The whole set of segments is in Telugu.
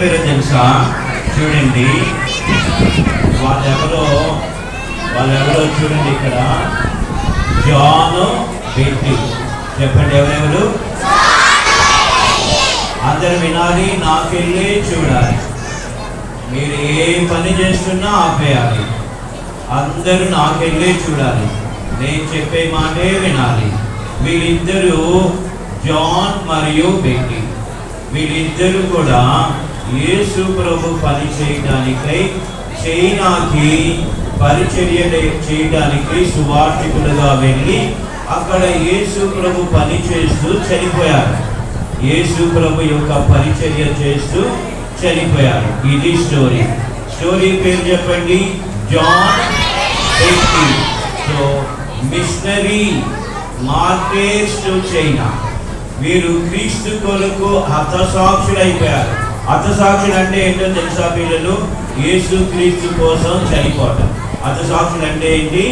పేరు తెలుసా? చూడండి, వాళ్ళెవరో చూడండి ఇక్కడ, జాన్, బెట్టి. చెప్పండి ఎవరెవరు? అందరు వినాలి, నాకెళ్ళి చూడాలి. మీరు ఏ పని చేస్తున్నా ఆపేయాలి. అందరూ నాకెళ్ళి చూడాలి, నేను చెప్పే మాటే వినాలి. వీళ్ళిద్దరూ జాన్ మరియు బెట్టి, వీళ్ళిద్దరూ కూడా యేసు ప్రభు పని చేయడానికై చైనాకి పరిచర్య చేయడానికి సువార్థికులుగా వెళ్ళి అక్కడ యేసు ప్రభు పని చేస్తూ చనిపోయారు. యేసు ప్రభు యొక్క పరిచర్య చేస్తూ చనిపోయారు. ఇది స్టోరీ పేరు చెప్పండి, John Betty. So missionary martyrs to China. వీరు క్రీస్తు కొరకు హతసాక్షులు అయిపోయారు. హతసాక్షులు అంటే ఏంటో తెలుసా పిల్లలు? యేసు క్రీస్తు కోసం చనిపోవటం. హతసాక్షులు అంటే ఏంటి?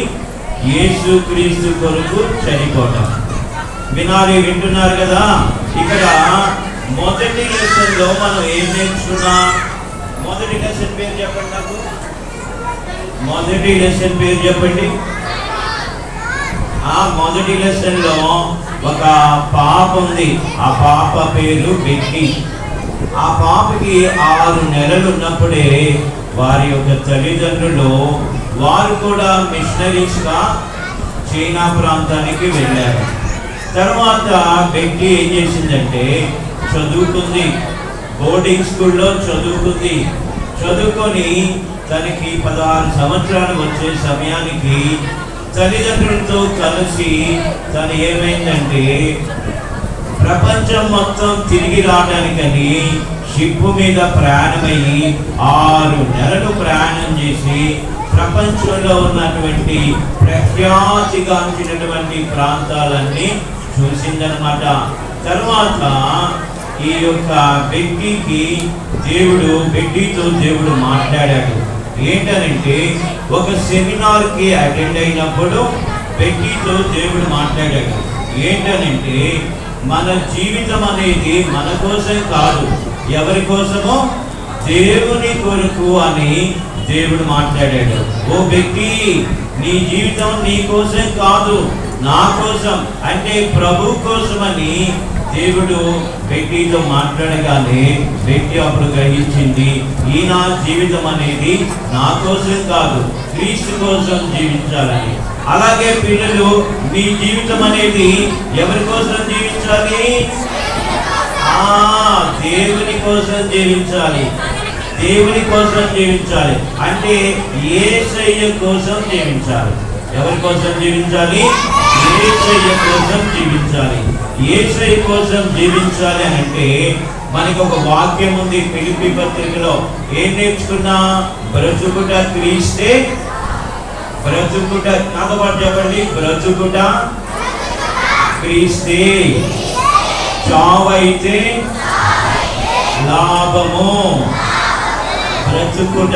యేసు క్రీస్తు కొరకు చనిపోవటం. వింటున్నారు కదా? ఇక్కడ మొదటి లెసన్ లో మనం ఏం నేర్చుకున్నాం? మొదటి లెసన్ పేరు చెప్పండి నాకు. మొదటి లెసన్ పేరు చెప్పండి. ఆ మొదటి లెసన్ లో ఒక పాప ఉంది. ఆ పాప పేరు బెట్టి. ఆ పాపకి 6 నెలలు ఉన్నప్పుడే వారి యొక్క తల్లిదండ్రులు వారు కూడా మిషనరీస్ గా చైనా ప్రాంతానికి వెళ్ళారు. తర్వాత బెట్టి ఏం చేసిందంటే చదువుకుంది, బోర్డింగ్ స్కూల్లో చదువుకొని తనకి 16 సంవత్సరాలు వచ్చే సమయానికి తల్లిదండ్రులతో కలిసి తను ఏమైందంటే ప్రపంచం మొత్తం తిరిగి రావడానికని షిప్ మీద ప్రయాణమయ్యి 6 నెలలు ప్రయాణం చేసి ప్రపంచంలో ఉన్నటువంటి ప్రఖ్యాతిగాంచినటువంటి ప్రాంతాలన్నీ చూసిందనమాట. తర్వాత ఈ యొక్క బెట్టితో దేవుడు మాట్లాడాడు. ఏంటనంటే ఒక సెమినార్కి అటెండ్ అయినప్పుడు బెట్టితో దేవుడు మాట్లాడాడు. ఏంటనంటే మన జీవితం అనేది మన కోసం కాదు, ఎవరి కోసమో? దేవుని కొరకు అని దేవుడు మాట్లాడాడు. ఓ బెట్టి, నీ జీవితం నీ కోసం కాదు, నా కోసం, అంటే ప్రభు కోసమని దేవుడు బెట్టితో మాట్లాడగానే బెట్టి అప్పుడు గ్రహించింది, ఈ నా జీవితం అనేది నా కోసం కాదు, క్రీస్తు కోసం జీవించాలని. అలాగే పిల్లలు, మీ జీవితం అనేది ఎవరి కోసం జీవించాలి? దేవుని కోసం జీవించాలి. దేవుని కోసం జీవించాలి అంటే యేసయ్య కోసం జీవించాలి. ఎవరి కోసం జీవించాలి? యేసయ్య కోసం జీవించాలి. యేసయ్య కోసం జీవించాలి అని అంటే మనకి ఒక వాక్యం ఉంది ఫిలిప్పీ పత్రికలో. ఏం నేర్చుకున్నా? బ్రతుకుట క్రీస్తే. బ్రతుకుట, నాతో పాటు చెప్పండి, బ్రతుకుట క్రీస్తే, చావైతే లాభము. బ్రతుకుట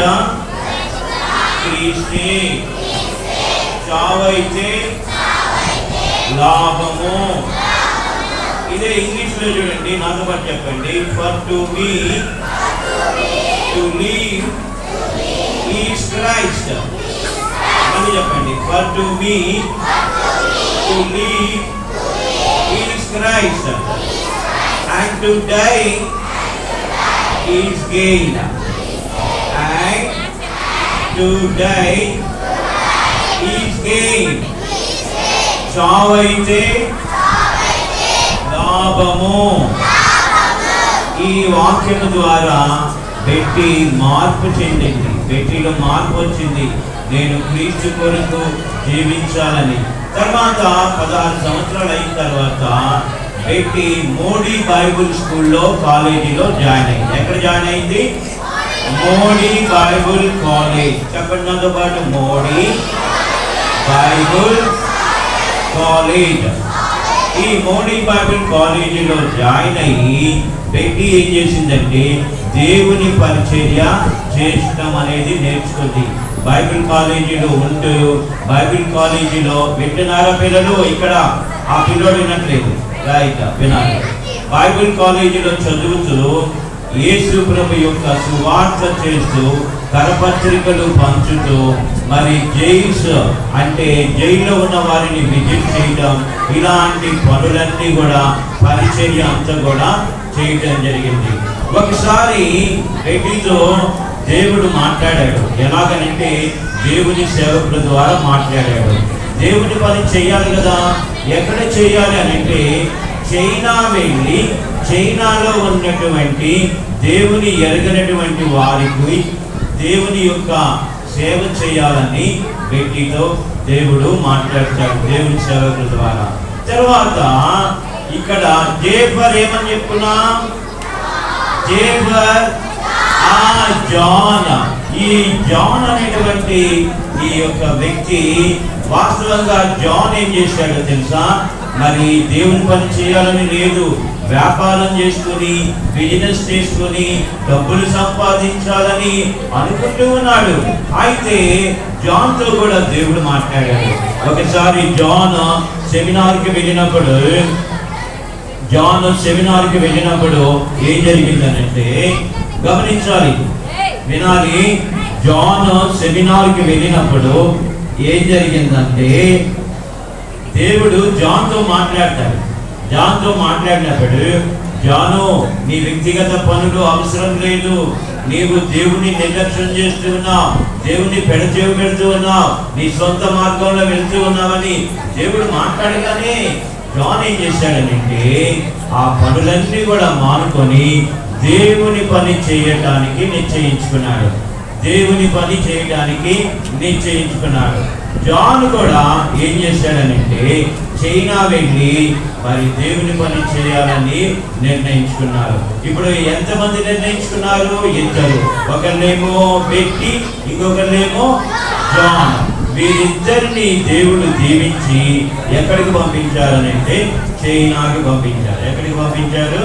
క్రీస్తే, చావైతే లాభము. ఇదే ఇంగ్లీష్ లో చూడండి, నాతో పాటు చెప్పండి. For to me to leave is Christ. అని చెప్పండి. For to me to leave is Christ and to die is gain. And to die is gain. చావైతే లాభము. ఈ వాక్యం ద్వారా బెట్టి మార్పు చెందింది. బెట్టిలో మార్పు వచ్చింది. నేను క్రీస్తు కొరకు జీవించాలని. తర్వాత 16 సంవత్సరాలు అయిన తర్వాత బెట్టి మోడీ బైబుల్ స్కూల్లో కాలేజీలో జాయిన్ అయింది. ఎక్కడ జాయిన్ అయింది? Modi Bible college. చెప్పండి నాతో పాటు, మోడీ బైబుల్ కాలేజ్. ఈ మోడీ బైబిల్ కాలేజీలో జాయిన్ అయ్యి బెట్టి ఏం చేసిందంటే దేవుని పరిచర్య చేయడం అనేది నేర్చుకుంది. బైబిల్ కాలేజీలో ఉంటూ, బైబిల్ కాలేజీలో వింటున్నారా పిల్లలు? ఇక్కడ ఆ పిల్లలు వినట్లేదు, రైట్, వినాలి. బైబిల్ కాలేజీలో చదువుతూ యేసు ప్రభు యొక్క సువార్త చేస్తూ కరపత్రికలు పంచుతూ మరి జైల్స్ అంటే జైల్లో ఉన్న వారిని విజిట్ చేయడం, ఇలాంటి పనులన్నీ కూడా పరిచర్య అంతా కూడా చేయడం జరిగింది. ఒకసారి బెట్టీతో దేవుడు మాట్లాడాడు. ఎలాగనంటే దేవుని సేవకుల ద్వారా మాట్లాడాడు. దేవుని పని చేయాలి కదా, ఎక్కడ చేయాలి అని అంటే చైనా వెళ్ళి చైనాలో ఉన్నటువంటి దేవుని ఎరగనటువంటి వారికి దేవుని యొక్క సేవ చేయాలని బెట్టీతో దేవుడు మాట్లాడతాడు దేవుని సేవకుల ద్వారా. తర్వాత ఇక్కడ జేఫర్ ఏమని చెప్పుకున్నా, జేఫర్ జాన్. ఈ జాన్ అనేటువంటి ఈ యొక్క వ్యక్తి వాస్తవంగా జాన్ ఏం చేశాడో తెలుసా? మరి దేవుని పని చేయాలని లేదు, వ్యాపారం చేసుకుని బిజినెస్ చేసుకుని డబ్బులు సంపాదించాలని అనుకుంటూ ఉన్నాడు. అయితే జాన్తో కూడా దేవుడు మాట్లాడాడు. ఒకసారి జాన్ సెమినార్కి వెళ్ళినప్పుడు ఏం జరిగిందనంటే, గమనించాలి, వినాలి. జాన్ సెమినార్కి వెళ్ళినప్పుడు ఏం జరిగిందంటే దేవుడు జాన్తో మాట్లాడతాడు. జాన్తో మాట్లాడినప్పుడు, జాను నీ వ్యక్తిగత పనులు అవసరం లేదు, నీవు దేవుని నిర్లక్ష్యం చేస్తూ ఉన్నావు, దేవుని పెడచేవి పెడుతూ ఉన్నావు, నీ సొంత మార్గంలో వెళ్తూ ఉన్నావని దేవుడు మాట్లాడగానే జాన్ ఏం చేశాడనంటే ఆ పనులన్నీ కూడా మానుకొని దేవుని పని చేయటానికి నిశ్చయించుకున్నాడు. జాన్ కూడా ఏం చేశాడనంటే చైనా వెళ్ళి మరి దేవుని పని చేయాలని నిర్ణయించుకున్నారు. ఇప్పుడు ఎంతమంది నిర్ణయించుకున్నారు? ఇద్దరు. ఒకరినేమో బెట్టీ, ఇంకొకరినేమో జాన్. వీరిద్దరిని దేవుడు దీవించి ఎక్కడికి పంపించారనంటే చైనాకి పంపించారు. ఎక్కడికి పంపించారు?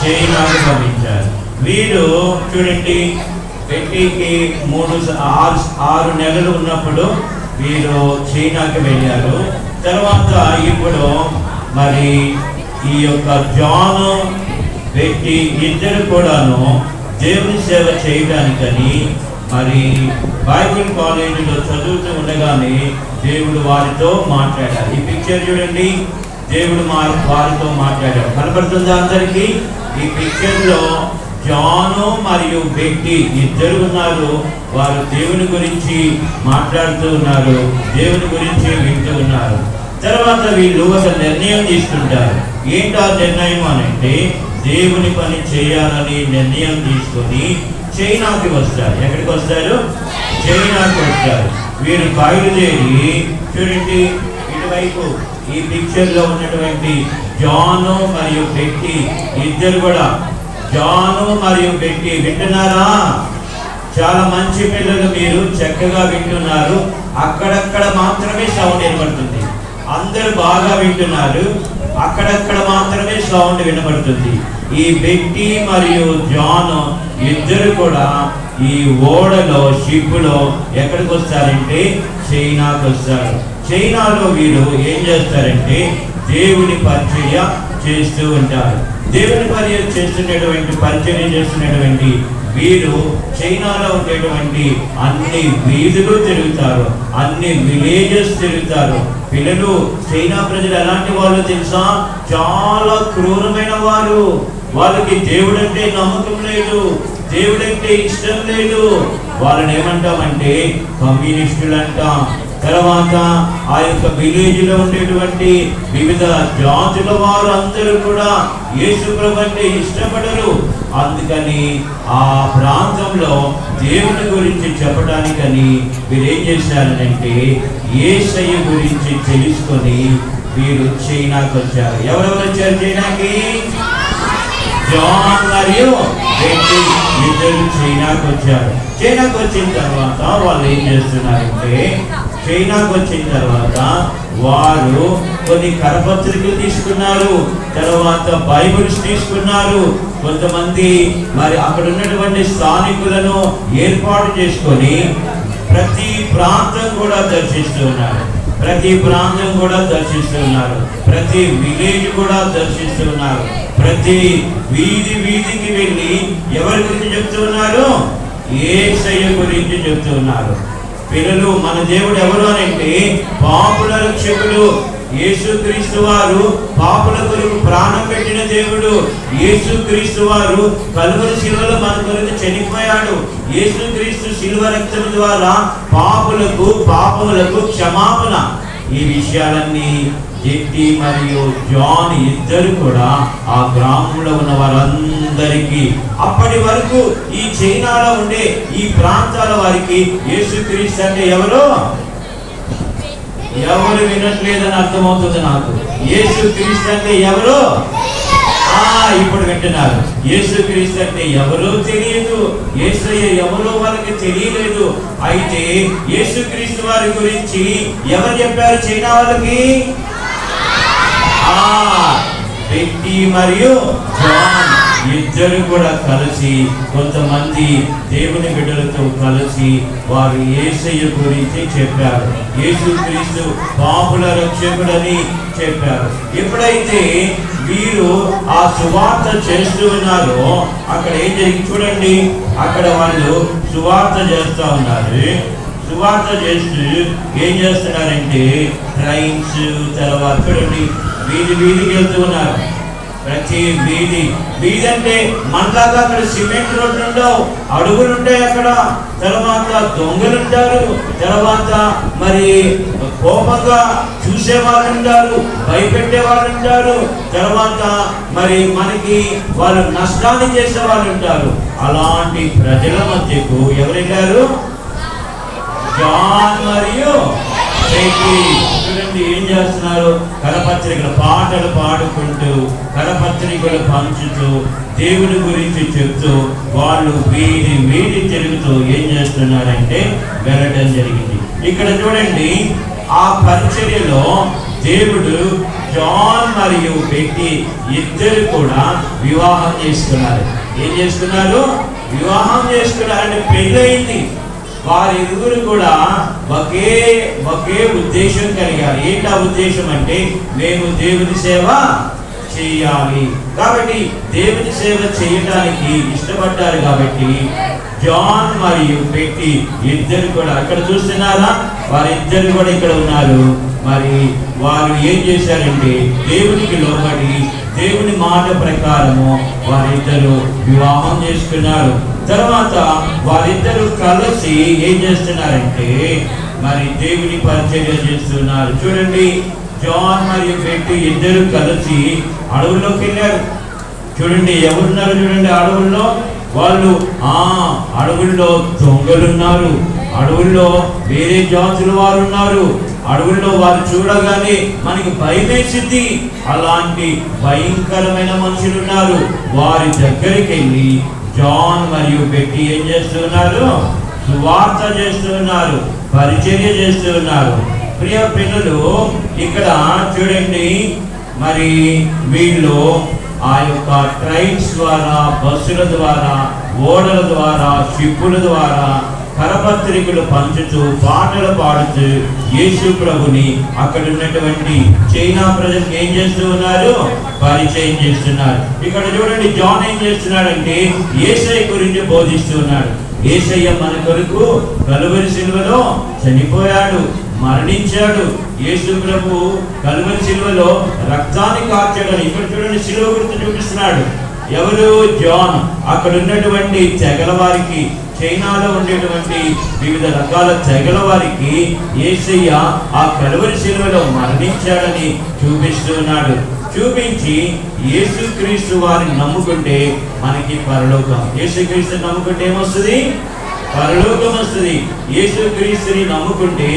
చైనాకి పంపించారు. వీరు చూడండి, బెట్టీకి 6 నెలలు ఉన్నప్పుడు వీరు చైనాకి వెళ్ళారు. తర్వాత ఇప్పుడు మరి ఈ యొక్క జాన్, బెట్టీ ఇద్దరు కూడాను దేవుని సేవ చేయడానికని మరి బైబిల్ కాలేజీలో చదువుతూ ఉండగానే దేవుడు వారితో మాట్లాడారు. ఈ పిక్చర్ చూడండి, దేవుడు వారితో మాట్లాడారు. కనపడుతుందా అందరికీ? ఈ పిక్చర్లో జాను మరియు బెట్టీ ఇద్దరు ఉన్నారు. వారు దేవుని గురించి మాట్లాడుతూ ఉన్నారు, దేవుని గురించి వింటూ ఉన్నారు. తర్వాత వీళ్ళు ఒక నిర్ణయం తీసుకుంటారు. ఏంటా నిర్ణయం అనంటే దేవుని పని చేయాలని నిర్ణయం తీసుకొని చైనాకి వస్తారు. ఎక్కడికి వస్తారు? చైనాకి వస్తారు. వీరు బయలుదేరి చూడండి, ఇటువైపు ఈ పిక్చర్లో ఉన్నటువంటి జాను మరియు బెట్టీ ఇద్దరు కూడా, జాను మరియు బెట్టీ వింటున్నారా? చాలా మంచి పిల్లలు, మీరు చక్కగా వింటున్నారు. అక్కడక్కడ మాత్రమే సౌండ్ వినబడుతుంది. అందరూ బాగా వింటున్నారు, అక్కడక్కడ మాత్రమే సౌండ్ వినబడుతుంది. ఈ బెట్టీ మరియు జాన్ ఇద్దరు కూడా ఈ ఓడలో, షిప్లో ఎక్కడికి వస్తారంటే చైనాకి వస్తారు. చైనాలో వీరు ఏం చేస్తారంటే దేవుని పరిచర్య చేస్తూ ఉంటారు. దేవుని పరిచర్య చేస్తున్నటువంటి వీరు చైనాలో ఉండేటువంటి అన్ని వీధులు తిరుగుతారు, అన్ని విలేజెస్ తిరుగుతారు. పిల్లలు, చైనా ప్రజలు ఎలాంటి వాళ్ళు తెలుసా? చాలా క్రూరమైన వారు. వాళ్ళకి దేవుడంటే నమ్మకం లేదు, దేవుడంటే ఇష్టం లేదు. వాళ్ళని ఏమంటామంటే కమ్యూనిస్టులు అంటాం. తర్వాత ఆ యొక్క విలేజ్లో ఉండేటువంటి వివిధ జాతుల వారు అందరూ కూడా యేసు ప్రభు అంటే ఇష్టపడరు. అందుకని ఆ ప్రాంతంలో దేవుని గురించి చెప్పడానికని వీరు ఏం చేశారనంటే యేసయ్య గురించి తెలుసుకొని వీరు చైనాకి వచ్చారు. ఎవరెవరు వచ్చారు చైనాకి? జాన్ మరియు బెట్టీ ఇద్దరు చైనాకి వచ్చారు. చైనాకి వచ్చిన తర్వాత వాళ్ళు ఏం చేస్తున్నారంటే, చైనాకి వచ్చిన తర్వాత వారు కొన్ని కరపత్రికలు తీసుకున్నారు, తర్వాత బైబిల్స్ తీసుకున్నారు. కొంతమంది మరి అక్కడ ఉన్నటువంటి స్థానికులను ఏర్పాటు చేసుకొని ప్రతి ప్రాంతం కూడా దర్శిస్తూ ఉన్నారు. ప్రతి ప్రాంతం కూడా దర్శిస్తూ ఉన్నారు. ప్రతి విలేజ్ కూడా దర్శిస్తూ ఉన్నారు. ప్రతి వీధికి వెళ్ళి ఎవరి గురించి చెప్తూ ఉన్నారు? యేసయ్య గురించి చెప్తూ ఉన్నారు. పిల్లలు, మన దేవుడు ఎవరు అని అంటే పాపుల రక్షకుడు. యేసుక్రీస్తు వారు పాపుల కొరకు ప్రాణం పెట్టిన దేవుడు. యేసుక్రీస్తు వారు కలువరి శిలువలో మన కొరకు చనిపోయాడు. యేసుక్రీస్తు శిలువ రక్తం ద్వారా పాపములకు క్షమాపణ. ఈ విషయాలన్నీ జెట్టి మరియు జాన్ ఇద్దరు కూడా ఆ గ్రామంలో ఉన్న వారందరికీ, అప్పటి వరకు ఈ చైనాలో ఉండే ఈ ప్రాంతాల వారికి యేసుక్రీస్తు అంటే ఎవరు వినట్లేదని అర్థమవుతుంది నాకు. యేసుక్రీస్తు అంటే ఎవరు? ఇప్పుడు వింటున్నారు. యేసుక్రీస్తు అంటే ఎవరో తెలియదు, యేసయ్య ఎవరో వాళ్ళకి తెలియలేదు. అయితే యేసుక్రీస్తు వారి గురించి ఎవరు చెప్పారు చైనా వాళ్ళకి? బెట్టి మరియు జాన్ ఇద్దరు కూడా కలిసి, కొంతమంది దేవుని బిడ్డలతో కలిసి వారు యేసయ్య గురించి చెప్పారు. యేసుక్రీస్తు పాపుల రక్షకుడని చెప్పారు. ఎప్పుడైతే వీరు ఆ సువార్త చేస్తూ ఉన్నారో అక్కడ ఏం జరిగి చూడండి, అక్కడ వాళ్ళు సువార్త చేస్తూ ఉన్నారు. సువార్త చేస్తూ ఏం చేస్తున్నారంటే ట్రైన్స్, తర్వాత చూడండి వీధికి వెళ్తూ ఉన్నారు. ప్రతి వీధి అంటే మనలాగా అక్కడ సిమెంట్ రోడ్లు ఉండవు, అడుగులు ఉంటాయి అక్కడ. తర్వాత దొంగలు ఉంటారు, తర్వాత మరి కోపంగా చూసే వాళ్ళు ఉంటారు, భయపెట్టే వాళ్ళు ఉంటారు, తర్వాత మరి మనకి వాళ్ళు నష్టాన్ని చేసే వాళ్ళు ఉంటారు. అలాంటి ప్రజల మధ్యకు ఎవరు వెళ్ళారు? జాన్ మరియు బెట్టి. చూడండి ఏం చేస్తున్నారు, కరపత్రికలు పాటలు పాడుకుంటూ, కరపత్రికలు పంచుతూ, దేవుని గురించి చెప్తూ వాళ్ళు వీధి తిరుగుతూ ఏం చేస్తున్నారంటే వెళ్ళడం జరిగింది. ఇక్కడ చూడండి ఆ పరిచర్యలో దేవుడు జాన్ మరియు బెట్టి ఇద్దరు కూడా వివాహం చేసుకున్నారు. ఏం చేసుకున్నారు? వివాహం చేసుకున్నారంటే పెళ్ళయింది. వారిరువురు కూడా ఒకే ఉద్దేశం కలిగారు. ఏంటా ఉద్దేశం అంటే మేము దేవుని సేవ చేయాలి. కాబట్టి దేవుని సేవ చేయడానికి ఇష్టపడ్డారు. కాబట్టి జాన్ మరియు బెట్టి ఇద్దరు కూడా అక్కడ చూస్తున్నారా, వారిద్దరు కూడా ఇక్కడ ఉన్నారు. మరి వారు ఏం చేశారంటే దేవునికి లోబడి దేవుని మాట ప్రకారము వారిద్దరు వివాహం చేసుకున్నారు. తర్వాత వారిద్దరు కలిసి ఏం చేస్తున్నారంటే మరి దేవుని పరిచర్య చేస్తున్నారు. చూడండి జాన్ మరియు బెట్టి ఇద్దరు కలిసి అడవుల్లోకి వెళ్ళారు. చూడండి ఎవరున్నారు? చూడండి అడవుల్లో వాళ్ళు అడవుల్లో దొంగలున్నారు, అడవుల్లో వేరే జాతుల వారు ఉన్నారు, అడవుల్లో వారు చూడగానే మనకి భయమేసింది. అలాంటి భయంకరమైన మనుషులు ఉన్నారు. వారి దగ్గరికి వెళ్ళి జాన్ మరియు బెట్టి ఏం చేస్తున్నారు? సువార్త చేస్తున్నారు, పరిచర్య చేస్తున్నారు. ప్రియ పిల్లలు, ఇక్కడ చూడండి మరి వీళ్ళు ఆ యొక్క ట్రైన్స్ ద్వారా, బస్సుల ద్వారా, ఓడల ద్వారా, షిప్పుల ద్వారా కరపత్రికలు పంచుతూ, పాటలు పాడుతూ యేసు ప్రభుని అక్కడ ఉన్నటువంటి చైనా ప్రజలకు ఏం చేస్తూ ఉన్నారు? పరిచయం చేస్తున్నారు. ఇక్కడ చూడండి జాన్ ఏం చేస్తున్నాడంటే యేసయ్య గురించి బోధిస్తూ ఉన్నాడు. యేసయ్య మన కొరకు కలువరి శిలువలో చనిపోయాడు, మరణించాడు. యేసు ప్రభు కలువరి శిలువలో రక్తాన్ని కార్చాడని ఇక్కడ చూడండి శిలువ గుర్తు చూపిస్తున్నాడు. ఎవరు? జాన్. అక్కడ ఉన్నటువంటి తెగల వారికి, చైనాలో ఉండేటువంటి వివిధ రకాల తెగల వారికి యేసయ్య ఆ కలువరి శిలువలో మరణించాడని చూపిస్తున్నాడు. చూపించి యేసుక్రీస్తు వారిని నమ్ముకుంటే మనకి పరలోకం. యేసుక్రీస్తు నమ్ముకుంటే ఏమొస్తుంది? పరలోకం వస్తుంది. యేసుక్రీస్తుని నమ్ముకుంటే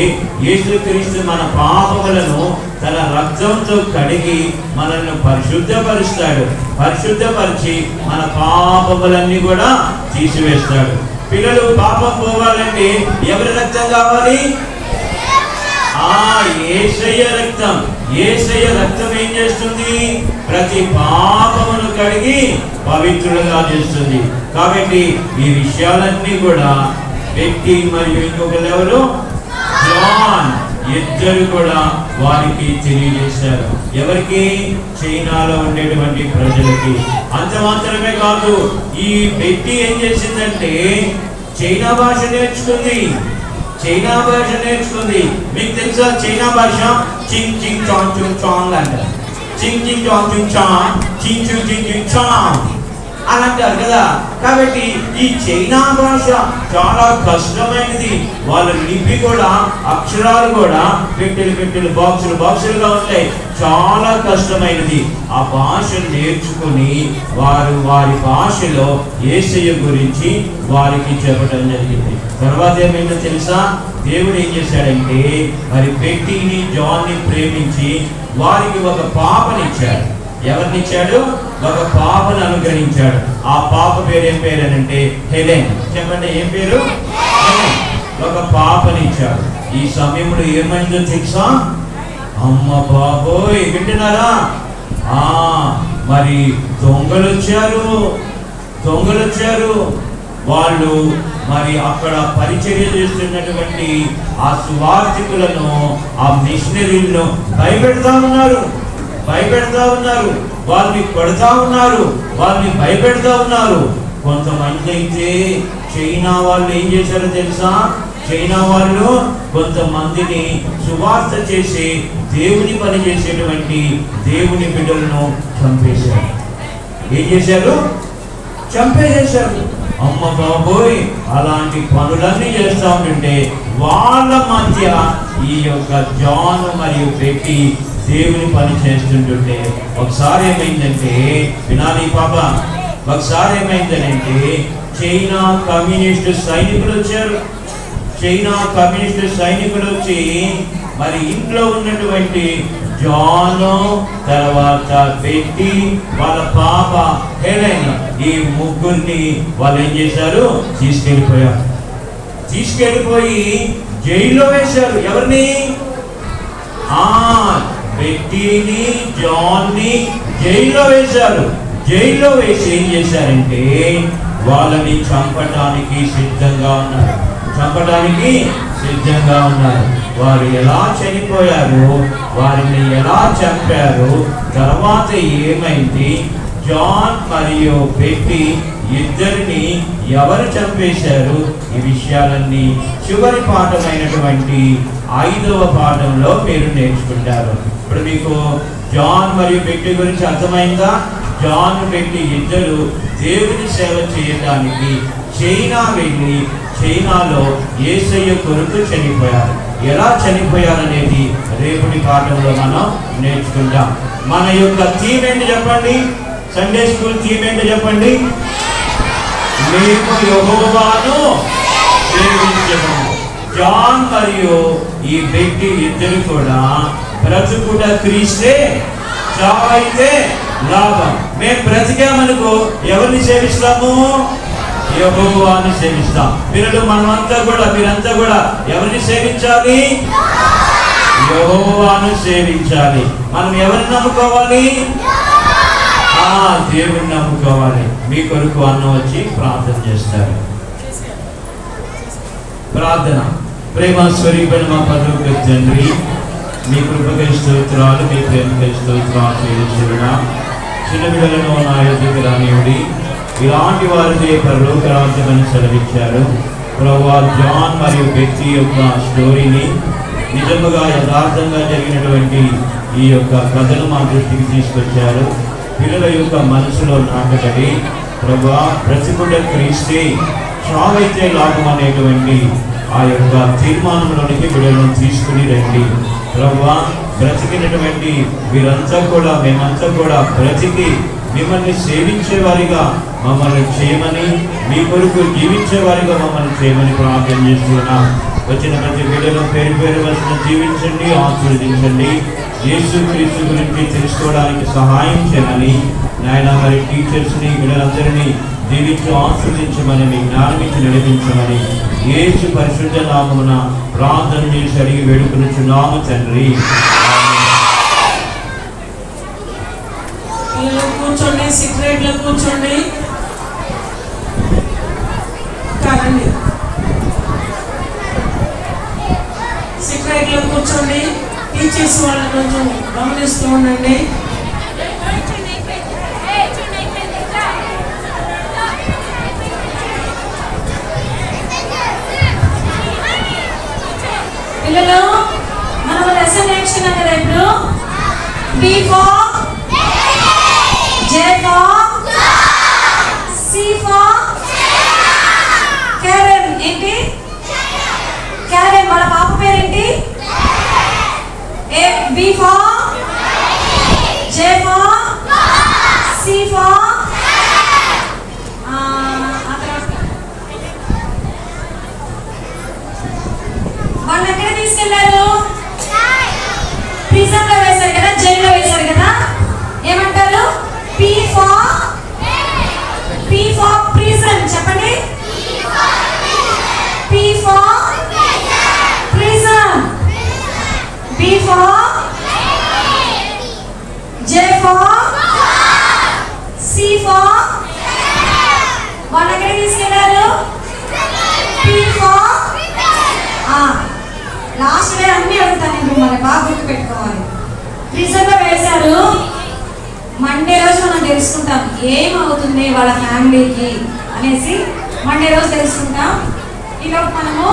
యేసుక్రీస్తు మన పాపములను తన రక్తంతో కడిగి మనల్ని పరిశుద్ధపరుస్తాడు. పరిశుద్ధపరిచి మన పాపములన్నీ కూడా తీసివేస్తాడు. పిల్లలు పాపం పోవాలంటే ఎవరి రక్తం కావాలి? యేసయ్య రక్తం. యేసయ్య రక్తం ఏం చేస్తుంది? ప్రతి పాపమును కడిగి పవిత్రులుగా చేస్తుంది. కాబట్టి ఈ విషయాలన్నీ కూడా బెట్టి మరియు ఇంకొకరు ఎవరు, జాన్, ఇద్దరు కూడా వారికి తెలియజేశారు. ఎవరికి? చైనాలో ఉండేటువంటి ప్రజలకి. అంత మాత్రమే కాదు, ఈ బెట్టి ఏం చేసిందంటే చైనా భాష నేర్చుకుంది. చైనా భాష నేర్చుకుంది. మీకు తెలుసా చైనా భాష? చింగ్ చింగ్ చాంగ్ చింగ్ చాంగ్ అంటారు. చింగ్ చింగ్ చాంగ్ చింగ్ చాంగ్, చింగ్ చింగ్ చింగ్ చింగ్ చాంగ్ అని అంటారు కదా. కాబట్టి ఈ చైనా భాష చాలా కష్టమైనది. వాళ్ళ లిపి కూడా, అక్షరాలు కూడా పెట్టెలు బాక్సులుగా ఉంటాయి. చాలా కష్టమైనది. ఆ భాష నేర్చుకుని వారు వారి భాషలో యేసయ్య గురించి వారికి చెప్పడం జరిగింది. తర్వాత ఏమైందో తెలుసా? దేవుడు ఏం చేశాడంటే మరి బెట్టిని, జాన్ని ప్రేమించి వారికి ఒక పాపనిచ్చాడు. ఎవరినిచ్చాడు? ఒక పాపను అనుగ్రహించాడు. ఆ పాప పేరు ఏం పేరు అంటే హెలెన్. చెప్పండి, ఏం పేరు? హెలెన్. ఒక పాపనిచ్చాడు. ఈ సమయంలో ఏమైందో తెలుసా? అమ్మ బాబోయ్, వింటున్నారా? మరి దొంగలు వచ్చారు. వాళ్ళు మరి అక్కడ పరిచర్య చేస్తున్నటువంటి ఆ సువార్థికులను, ఆ మిషనరీలను భయపెడతా ఉన్నారు. వాళ్ళని కొడతా ఉన్నారు, వాళ్ళని భయపెడతా ఉన్నారు. కొంతమంది అయితే చైనా వాళ్ళు ఏం చేశారో తెలుసా? చైనా వాళ్ళు కొంతమందిని సువార్త చేసి దేవుని పని చేసేటువంటి దేవుని బిడ్డలను చంపేశారు. ఏం చేశారు? చంపేసేశారు. అమ్మ బాబోయ్, అలాంటి పనులన్నీ చేస్తా ఉంటుంటే వాళ్ళ మధ్య ఈ యొక్క జాన్ మరియు బెట్టి దేవుని పని చేస్తుంటుంటే ఒకసారి ఏమైందంటే, వినాలి పాప, ఒకసారి ఏమైందనంటే చైనా కమ్యూనిస్టు సైనికులు వచ్చి మరి ఇంట్లో ఉన్నటువంటి జాను, తర్వాత బెట్టి, వాళ్ళ పాప హెలెన్, ఈ ముగ్గురిని వాళ్ళు ఏం చేశారు? తీసుకెళ్ళిపోయి జైల్లో వేశారు. ఎవరిని? బెట్టిని, జాన్ని జైల్లో వేశారు. జైల్లో వేసి ఏం చేశారంటే వాళ్ళని చంపడానికి సిద్ధంగా ఉన్నారు. వారు ఎలా చనిపోయారు, వారిని ఎలా చంపారు, తర్వాత ఏమైంది, జాన్ మరియు బెట్టి ఇద్దరిని ఎవరు చంపేశారు, ఈ విషయాలన్నీ చివరి పాఠమైనటువంటి 5వ పాఠంలో మీరు నేర్చుకుంటారు. ఇప్పుడు మీకు జాన్ మరియు బెట్టి గురించి అర్థమైందా? జాన్, బెట్టి ఇద్దరు దేవుని సేవ చేయడానికి చైనా వెళ్ళి చైనాలో యేసయ్య కొరకు చనిపోయారు. ఎలా చనిపోయారనేది రేపటి పాఠంలో మనం నేర్చుకుంటాం. మన యొక్క థీమ్ ఏంటి చెప్పండి? సండే స్కూల్ థీమ్ ఏంటి చెప్పండి? మేము యెహోవాను సేవించెదము. జాన్ మరియు ఈ బెట్టి ఇద్దరు కూడా బ్రతుకుట క్రీస్తే, చావైతే లాభం. మేము బ్రతికామనుకో ఎవరిని సేవిస్తాము? యెహోవాను సేవిస్తాం. మీరంతా కూడా ఎవరిని సేవించాలి? యెహోవాను సేవించాలి. మనం ఎవరిని నమ్ముకోవాలి? దేవుని నమ్ముకోవాలి. మీ కొరకు అన్న వచ్చి ప్రార్థన చేస్తారు. ప్రార్థన. ప్రేమ స్వరూపైన మా పరలోక తండ్రి, మీ కృపకై స్తోత్రాలు, మీ ప్రేమకై స్తోత్రాలు చెల్లించుచున్నా. చిన్న బిడ్డలను నా యొద్దకు రానివ్వండి. ఇలాంటి వారిదే పరలోక రాజ్యమని సెలవిచ్చారు. ప్రభువా, జాన్ మరియు బెట్టి యొక్క స్టోరీని నిజముగా యథార్థంగా జరిగినటువంటి ఈ యొక్క కథను మా దృష్టికి తీసుకొచ్చారు. పిల్లల యొక్క మనసులో నాటబడి ప్రభువా, బ్రతికుట క్రీస్తే, చావైతే లాభం అనేటువంటి ఆ యొక్క తీర్మానంలోనికి బిడ్డలను తీసుకుని రండి. ప్రభువా, బ్రతికినటువంటి వీరంతా కూడా, మేమంతా కూడా బ్రతికి మిమ్మల్ని సేవించేవారిగా మమ్మల్ని చేయమని, మీ కొరకు జీవించేవారిగా మమ్మల్ని చేయమని ప్రార్థన చేస్తున్నాం. వచ్చిన ప్రతి బిడ్డను పేరు వలన జీవించండి, ఆశీర్వదించండి. యేసు క్రీస్తు గురించి తెలుసుకోవడానికి సహాయం చేయమని నాయన, మరి టీచర్స్ని, బిడ్డలందరినీ దీవించి ఆశీర్వదించమని, మీ జ్ఞానం ఇచ్చి నడిపించమని యేసు పరిశుద్ధ నామమున ప్రార్థన చేసి అడిగి వేడుకొనుచున్నాము తండ్రి. కూర్చోండి, సీక్రెట్లో కూర్చోండి. కాదండి, కూర్చోండి. టీచర్స్ వాళ్ళని కొంచెం గమనిస్తూ ఉండండి. పిల్లలు మనం లెసన్ నేర్చుకున్నాం కదా ఇప్పుడు. B for J for C for Karen. ఏంటి Karen? వాళ్ళ పాప పేరేంటి? B for J for C for వాళ్ళు ఎక్కడ తీసుకెళ్లారు? ప్రిజన్ లో వేశారు కదా, జైల్లో వేశారు కదా. ఏమంటారు? P for prison. చెప్పండి. P for prison. B for J for C for వాళ్ళు ఎక్కడ తీసుకెళ్లారు? P for లాస్ట్ డే అన్నీ అడుగుతాను ఇప్పుడు, మరి బాగా గుర్తు పెట్టుకోవాలి. ప్రిజన్లో వేశారు. మండే రోజు మనం తెలుసుకుంటాం ఏమవుతుంది వాళ్ళ ఫ్యామిలీకి అనేసి. మండే రోజు తెలుసుకుంటాం. ఈలోపు మనము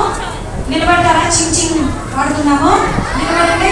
నిలబడతారా? చింగ్ చింగ్ వాడుతున్నాము. నిలబడండి.